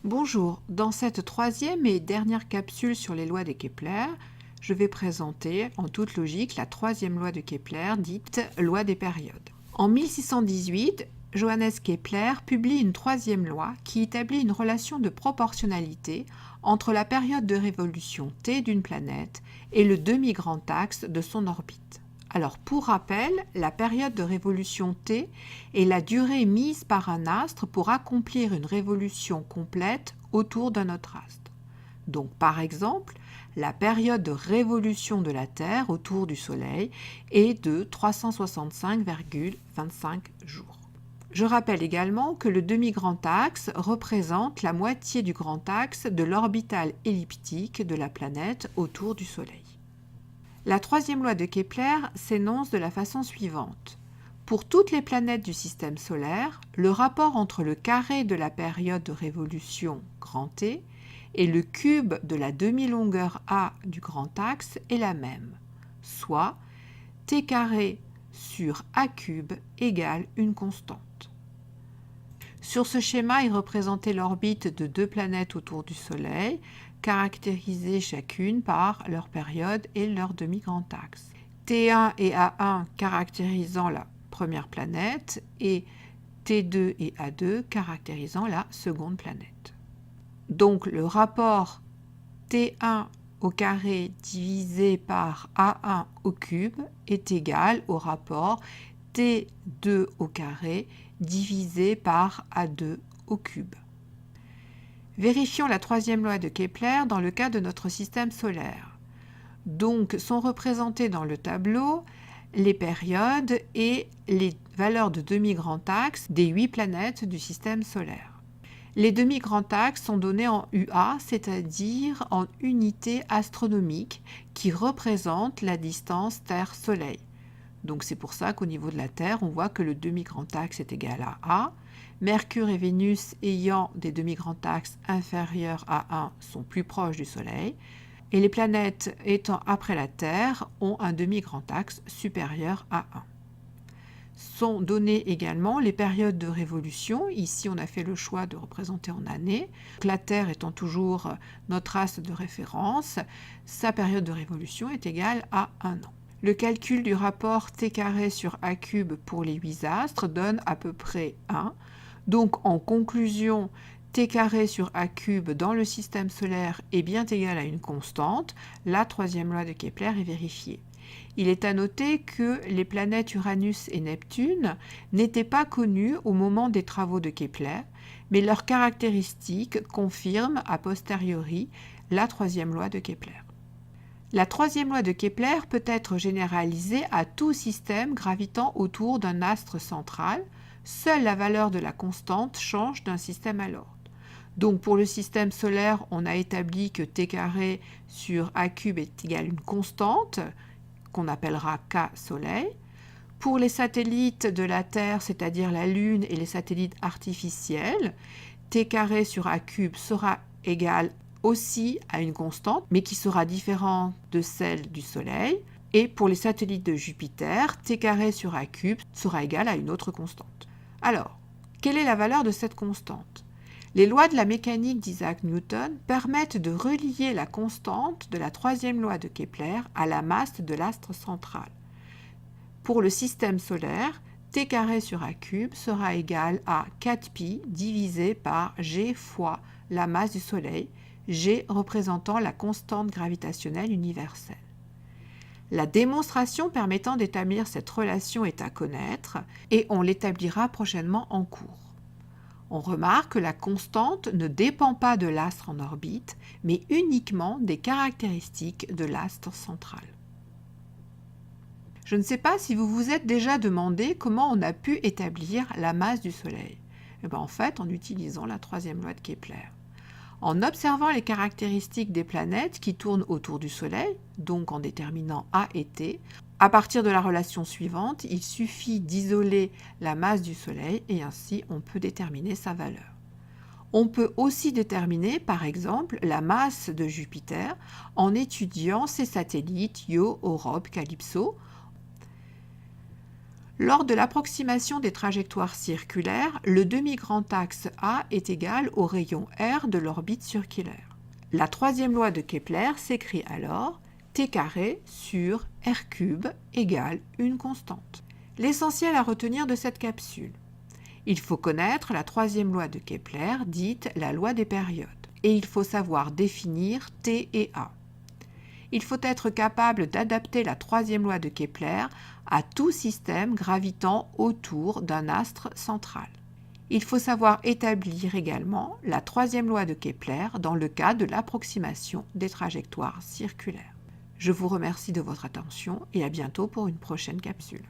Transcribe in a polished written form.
Bonjour, dans cette troisième et dernière capsule sur les lois de Kepler, je vais présenter en toute logique la troisième loi de Kepler, dite loi des périodes. En 1618, Johannes Kepler publie une troisième loi qui établit une relation de proportionnalité entre la période de révolution t d'une planète et le demi-grand axe de son orbite. Alors, pour rappel, la période de révolution t est la durée mise par un astre pour accomplir une révolution complète autour d'un autre astre. Donc, par exemple, la période de révolution de la Terre autour du Soleil est de 365,25 jours. Je rappelle également que le demi-grand axe représente la moitié du grand axe de l'orbitale elliptique de la planète autour du Soleil. La troisième loi de Kepler s'énonce de la façon suivante. Pour toutes les planètes du système solaire, le rapport entre le carré de la période de révolution grand T et le cube de la demi-longueur A du grand axe est la même, soit T carré sur A cube égale une constante. Sur ce schéma est représentée l'orbite de deux planètes autour du Soleil, caractérisées chacune par leur période et leur demi-grand axe. T1 et A1 caractérisant la première planète et T2 et A2 caractérisant la seconde planète. Donc le rapport T1 au carré divisé par A1 au cube est égal au rapport T2 au carré divisé par A2 au cube. Vérifions la troisième loi de Kepler dans le cas de notre système solaire. Donc sont représentées dans le tableau les périodes et les valeurs de demi-grand axe des 8 planètes du système solaire. Les demi-grands axes sont donnés en UA, c'est-à-dire en unités astronomiques qui représentent la distance Terre-Soleil. Donc c'est pour ça qu'au niveau de la Terre, on voit que le demi-grand axe est égal à A. Mercure et Vénus ayant des demi-grands axes inférieurs à 1 sont plus proches du Soleil. Et les planètes étant après la Terre ont un demi-grand axe supérieur à 1. Sont données également les périodes de révolution. Ici, on a fait le choix de représenter en années. La Terre étant toujours notre axe de référence, sa période de révolution est égale à 1 an. Le calcul du rapport T carré sur A cube pour les 8 astres donne à peu près 1. Donc, en conclusion, T carré sur A cube dans le système solaire est bien égal à une constante. La troisième loi de Kepler est vérifiée. Il est à noter que les planètes Uranus et Neptune n'étaient pas connues au moment des travaux de Kepler, mais leurs caractéristiques confirment a posteriori la troisième loi de Kepler. La troisième loi de Kepler peut être généralisée à tout système gravitant autour d'un astre central. Seule la valeur de la constante change d'un système à l'autre. Donc pour le système solaire, on a établi que T carré sur A cube est égal à une constante qu'on appellera K Soleil. Pour les satellites de la Terre, c'est-à-dire la Lune et les satellites artificiels, T carré sur A cube sera égal aussi à une constante, mais qui sera différente de celle du Soleil. Et pour les satellites de Jupiter, T carré sur A cube sera égal à une autre constante. Alors, quelle est la valeur de cette constante ? Les lois de la mécanique d'Isaac Newton permettent de relier la constante de la troisième loi de Kepler à la masse de l'astre central. Pour le système solaire, T carré sur A cube sera égal à 4pi divisé par G fois la masse du Soleil, G représentant la constante gravitationnelle universelle. La démonstration permettant d'établir cette relation est à connaître et on l'établira prochainement en cours. On remarque que la constante ne dépend pas de l'astre en orbite, mais uniquement des caractéristiques de l'astre central. Je ne sais pas si vous vous êtes déjà demandé comment on a pu établir la masse du Soleil. En fait, en utilisant la troisième loi de Kepler. En observant les caractéristiques des planètes qui tournent autour du Soleil, donc en déterminant A et T, à partir de la relation suivante, il suffit d'isoler la masse du Soleil et ainsi on peut déterminer sa valeur. On peut aussi déterminer, par exemple, la masse de Jupiter en étudiant ses satellites Io, Europe, Calypso. Lors de l'approximation des trajectoires circulaires, le demi-grand axe A est égal au rayon r de l'orbite circulaire. La troisième loi de Kepler s'écrit alors t carré sur r cube égale une constante. L'essentiel à retenir de cette capsule. Il faut connaître la troisième loi de Kepler, dite la loi des périodes, et il faut savoir définir T et A. Il faut être capable d'adapter la troisième loi de Kepler à tout système gravitant autour d'un astre central. Il faut savoir établir également la troisième loi de Kepler dans le cas de l'approximation des trajectoires circulaires. Je vous remercie de votre attention et à bientôt pour une prochaine capsule.